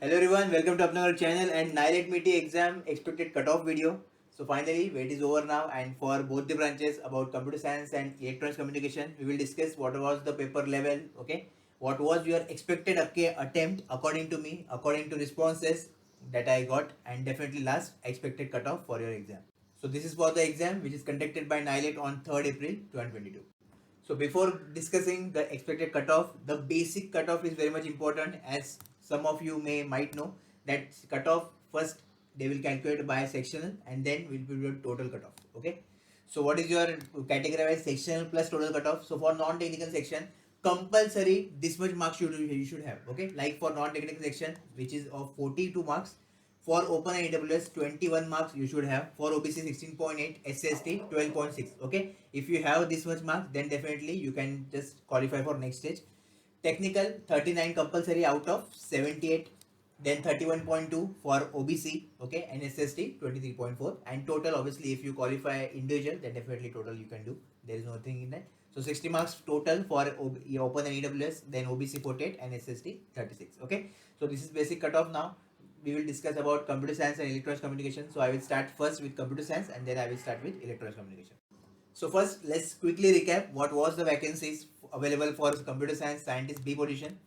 Hello everyone, welcome to Apna Channel and Nielit Meity exam expected cutoff video. So finally, wait is over now, and for both the branches about computer science and electronics communication, we will discuss what was the paper level, okay? What was your expected attempt according to me, according to responses that I got, and definitely last expected cutoff for your exam. So this is for the exam which is conducted by Nielit on 3rd April 2022. So before discussing the expected cutoff, the basic cutoff is very much important, as some of you might know that cutoff first they will calculate by sectional and then will be your total cutoff. Okay. So what is your category sectional plus total cutoff? So for non-technical section, compulsory this much marks you should have. Okay. Like for non-technical section, which is of 42 marks, for open and AWS 21 marks you should have. For OBC 16.8, SST 12.6. Okay, if you have this much marks, then definitely you can just qualify for next stage. Technical 39 compulsory out of 78, then 31.2 for OBC, okay, and SST 23.4, and total obviously if you qualify individual, then definitely total you can do. There is nothing in that. So 60 marks total for open and AWS, then OBC 48 and SST 36. Okay, so this is basic cutoff. Now we will discuss about computer science and electronics communication. So I will start first with computer science and then I will start with electronics communication. So first, let's quickly recap what was the vacancies available for computer science scientist B position.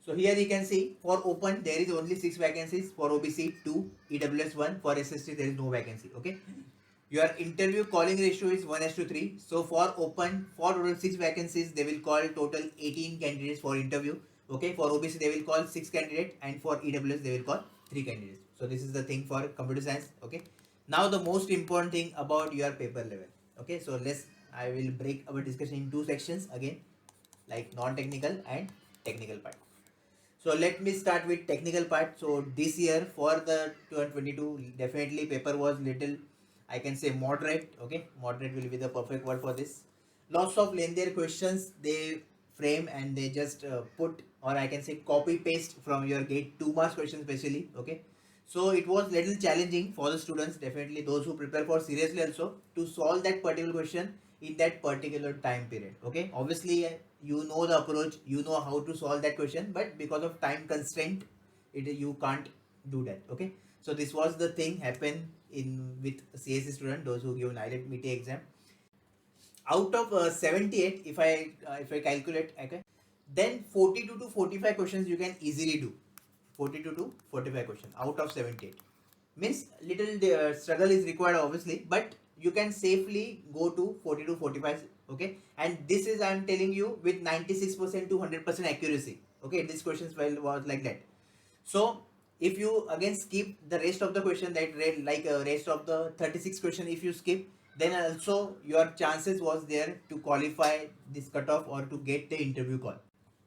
So here you can see for open there is only 6 vacancies, for OBC 2, EWS 1, for SST there is no vacancy. Okay. Your interview calling ratio is 1:3. So for open, for total 6 vacancies, they will call total 18 candidates for interview. Okay, for OBC they will call 6 candidates, and for EWS they will call 3 candidates. So this is the thing for computer science. Okay. Now the most important thing about your paper level. Okay, so I will break our discussion in 2 sections again, like non-technical and technical part. So let me start with technical part. So this year for the 2022, definitely paper was little, I can say moderate. Okay, moderate will be the perfect word for this. Lots of lengthier questions they frame and they just put, or I can say copy paste from your gate 2 marks question especially. Okay, so it was little challenging for the students, definitely those who prepare for seriously also, to solve that particular question in that particular time period. Okay, obviously you know the approach, you know how to solve that question, but because of time constraint you can't do that. Okay, so this was the thing happen in with CSE student, those who give Nielit Meity exam. Out of 78, if I calculate, okay, then 42 to 45 questions you can easily do. 42 to 45 questions out of 78 means little struggle is required obviously, but you can safely go to 40 to 45. Okay, and this is I am telling you with 96% to 100% accuracy. Okay, this questions was like that. So if you again skip the rest of the question, that rest of the 36 question, if you skip, then also your chances was there to qualify this cutoff or to get the interview call.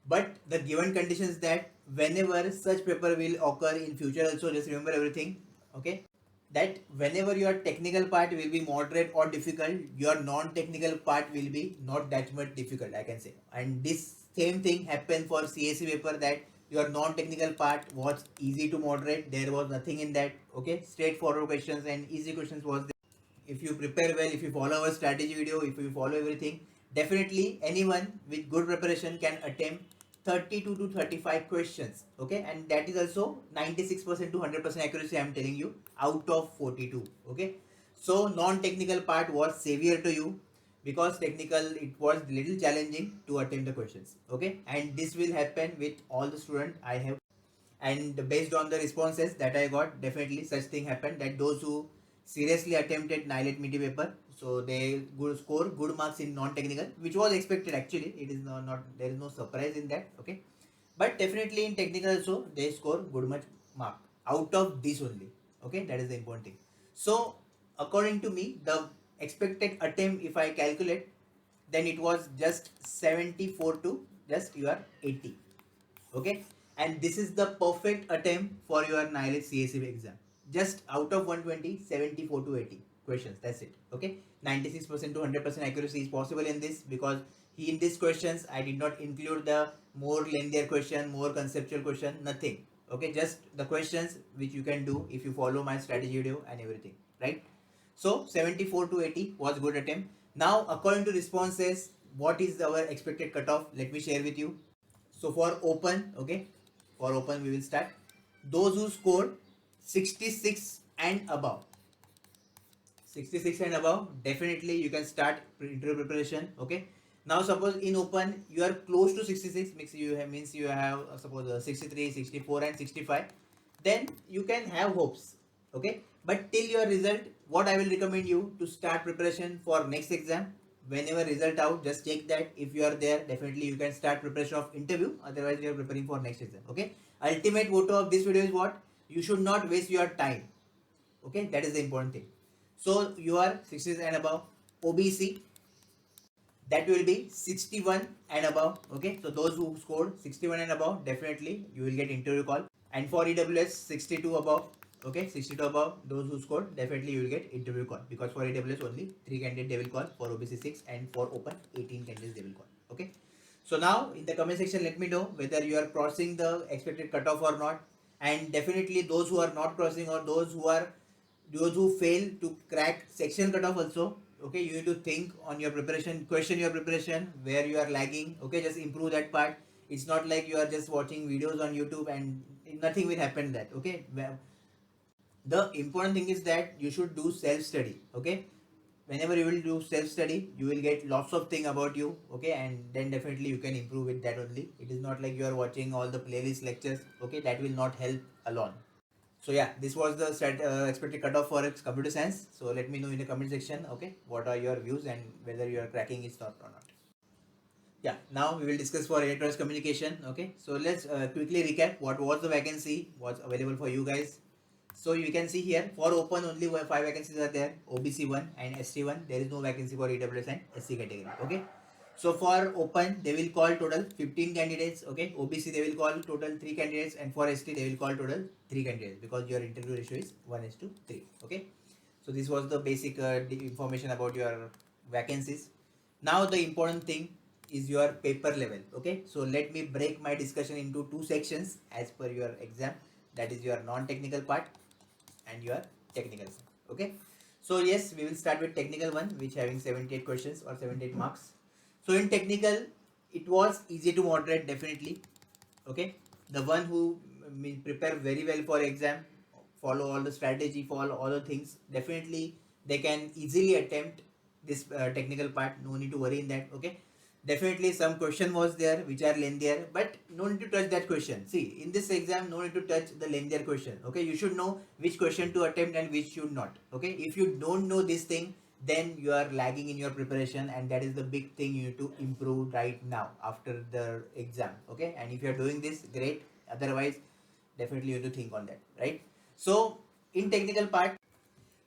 But the given conditions that whenever such paper will occur in future also, just remember everything. Okay, that whenever your technical part will be moderate or difficult, your non-technical part will be not that much difficult, I can say. And this same thing happened for CSE paper, that your non-technical part was easy to moderate. There was nothing in that. Okay, straightforward questions and easy questions was there. If you prepare well, if you follow our strategy video, if you follow everything, definitely anyone with good preparation can attempt 32 to 35 questions. Okay, and that is also 96% to 100% accuracy, I am telling you, out of 42. Okay, so non-technical part was savior to you, because technical it was little challenging to attempt the questions. Okay, and this will happen with all the students I have, and based on the responses that I got, definitely such thing happened, that those who seriously attempted Nielit Meity paper, so they good score good marks in non-technical, which was expected actually. It is not there is no surprise in that. Okay, but definitely in technical also they score good much mark out of this only. Okay, that is the important thing. So according to me, the expected attempt, if I calculate, then it was just 74 to just your 80. Okay, and this is the perfect attempt for your Nielit CSE exam. Just out of 120, 74 to 80 questions, that's it. Okay, 96% to 100% accuracy is possible in this, because in these questions I did not include the more lengthier question, more conceptual question, nothing. Okay, just the questions which you can do if you follow my strategy video and everything, right? So 74 to 80 was good attempt. Now according to responses, what is our expected cutoff? Let me share with you. So for open, okay, for open we will start. those who scored 66 and above. 66 and above, definitely you can start interview preparation. Okay. Now suppose in open you are close to 66, means you have suppose 63, 64 and 65, then you can have hopes. Okay. But till your result, what I will recommend you to start preparation for next exam. Whenever result out, just check that. If you are there, definitely you can start preparation of interview. Otherwise, you are preparing for next exam. Okay. Ultimate motto of this video is what? You should not waste your time. Okay, that is the important thing. So you are 60 and above. OBC, that will be 61 and above. Okay, so those who scored 61 and above, definitely you will get interview call. And for EWS 62 above, okay, 62 above, those who scored, definitely you will get interview call, because for EWS only 3 candidates they will call, for OBC 6, and for open 18 candidates they will call. Okay, so now in the comment section let me know whether you are crossing the expected cutoff or not. And definitely those who are not crossing, or those who fail to crack section cutoff also, okay, you need to think on your preparation, question your preparation, where you are lagging. Okay, just improve that part. It's not like you are just watching videos on YouTube and nothing will happen that. Okay, the important thing is that you should do self study. Okay, whenever you will do self study, you will get lots of thing about you. Okay, and then definitely you can improve with that only. It is not like you are watching all the playlist lectures. Okay, that will not help alone. So yeah, this was the expected cutoff for computer science. So let me know in the comment section, okay, what are your views and whether you are cracking it or not. Yeah, now we will discuss for electronics communication. Okay, so let's quickly recap what was the vacancy was available for you guys. So you can see here, for open only 5 vacancies are there, OBC 1 and ST 1. There is no vacancy for EWS and SC category. Okay, so for open they will call total 15 candidates. Okay, OBC they will call total 3 candidates, and for ST they will call total 3 candidates, because your interview ratio is 1:3. Okay, so this was the basic information about your vacancies. Now the important thing is your paper level. Okay, so let me break my discussion into two sections as per your exam. That is your non-technical part and your technical side. Okay, so yes, we will start with technical one, which having 78 questions or 78 marks. So in technical, it was easy to moderate, definitely. Okay, the one who prepare very well for exam, follow all the strategy, follow all the things, definitely they can easily attempt this technical part. No need to worry in that. Okay, definitely some question was there which are lengthier, but no need to touch that question. See, in this exam, no need to touch the lengthier question. Okay, you should know which question to attempt and which should not. Okay, if you don't know this thing, then you are lagging in your preparation, and that is the big thing you need to improve right now after the exam. Okay, and if you are doing this, great. Otherwise, definitely you have to think on that, right? So in technical part,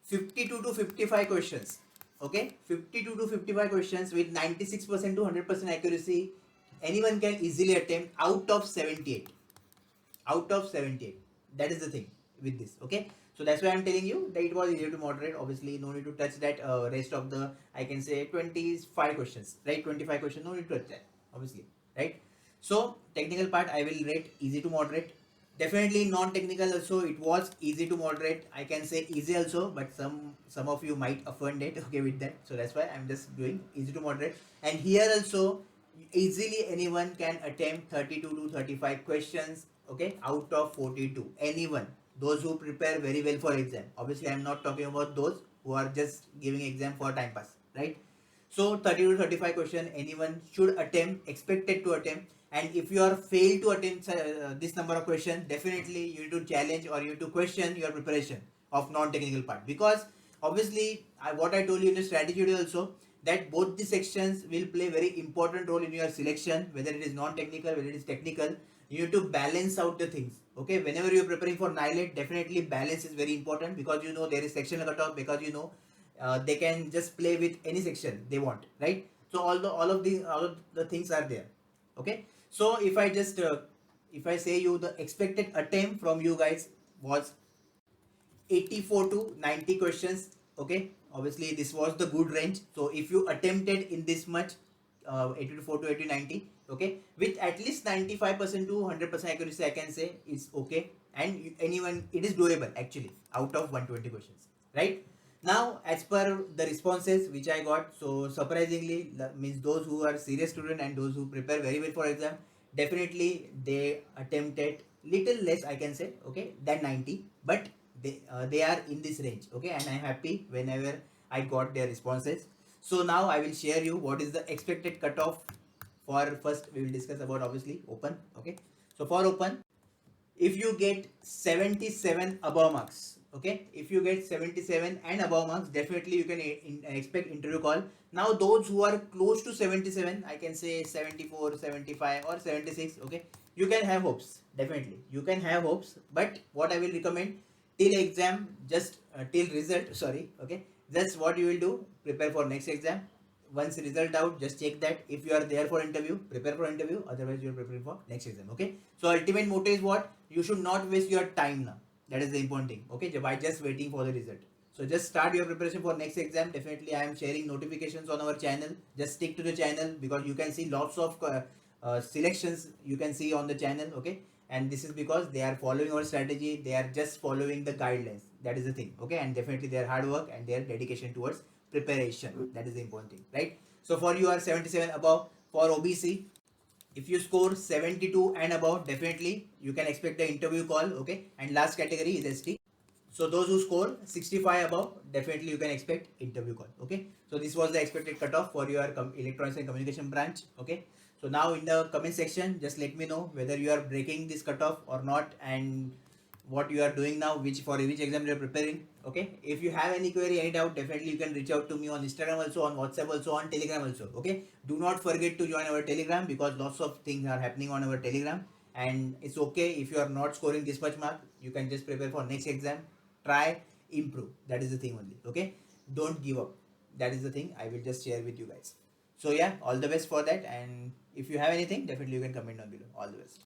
52 to 55 questions. Okay, 52 to 55 questions with 96% to 100% accuracy, anyone can easily attempt out of 78. Out of 78, that is the thing with this. Okay, so that's why I'm telling you that it was easier to moderate. Obviously no need to touch that rest of the, I can say 25 questions, right? 25 questions, no need to touch that, obviously, right? So technical part I will rate easy to moderate. Definitely non-technical also, it was easy to moderate, I can say easy also, but some of you might offend it, okay, with that. So that's why I'm just doing easy to moderate. And here also, easily anyone can attempt 32 to 35 questions. Okay, out of 42, anyone, those who prepare very well for exam. Obviously I'm not talking about those who are just giving exam for time pass, right? So 30 to 35 question anyone should attempt, expected to attempt. And if you are failed to attempt this number of questions, definitely you need to challenge or you need to question your preparation of non-technical part, because obviously what I told you in the strategy video also, that both the sections will play very important role in your selection, whether it is non-technical, whether it is technical. You need to balance out the things. Okay, whenever you are preparing for Nielit, definitely balance is very important, because you know there is sectional cutoff, because you know they can just play with any section they want, right? So all of the things are there. Okay, so if I just if I say you the expected attempt from you guys was 84 to 90 questions. Okay, obviously this was the good range. So if you attempted in this much, 84 to 80 90, okay, with at least 95% to 100% accuracy, I can say it's okay. And anyone, it is doable actually out of 120 questions, right? Now as per the responses which I got, so surprisingly means those who are serious student and those who prepare very well for exam, definitely they attempted little less I can say, okay, than 90, but they are in this range, okay, and I'm happy whenever I got their responses. So now I will share you what is the expected cutoff for. First we will discuss about obviously open, okay. So for open, if you get 77 above marks, okay, if you get 77 and above marks, definitely you can expect interview call. Now those who are close to 77, I can say 74, 75 or 76, okay, you can have hopes, definitely you can have hopes, but what I will recommend, till exam, just till result, sorry, okay, that's what you will do, prepare for next exam. Once result out, just check that. If you are there for interview, prepare for interview, otherwise you are preparing for next exam, okay. So ultimate motto is what, you should not waste your time now, that is the important thing, okay, by just waiting for the result. So just start your preparation for next exam. Definitely I am sharing notifications on our channel, just stick to the channel, because you can see lots of selections you can see on the channel, okay. And this is because they are following our strategy, they are just following the guidelines, that is the thing, okay. And definitely their hard work and their dedication towards preparation, that is the important thing, right. So for you are 77 above. For OBC, if you score 72 and above, definitely you can expect the interview call, okay. And last category is ST. So those who score 65 above, definitely you can expect interview call, okay. So this was the expected cutoff for your electronics and communication branch, okay. So now in the comment section, just let me know whether you are breaking this cutoff or not, and what you are doing now, which for which exam you are preparing, okay. If you have any query, any doubt, definitely you can reach out to me on Instagram also, on WhatsApp also, on Telegram also, okay. Do not forget to join our Telegram, because lots of things are happening on our Telegram. And it's okay if you are not scoring this much mark, you can just prepare for next exam, try, improve, that is the thing only, okay. Don't give up, that is the thing I will just share with you guys. So yeah, all the best for that, and if you have anything, definitely you can comment down below. All the best.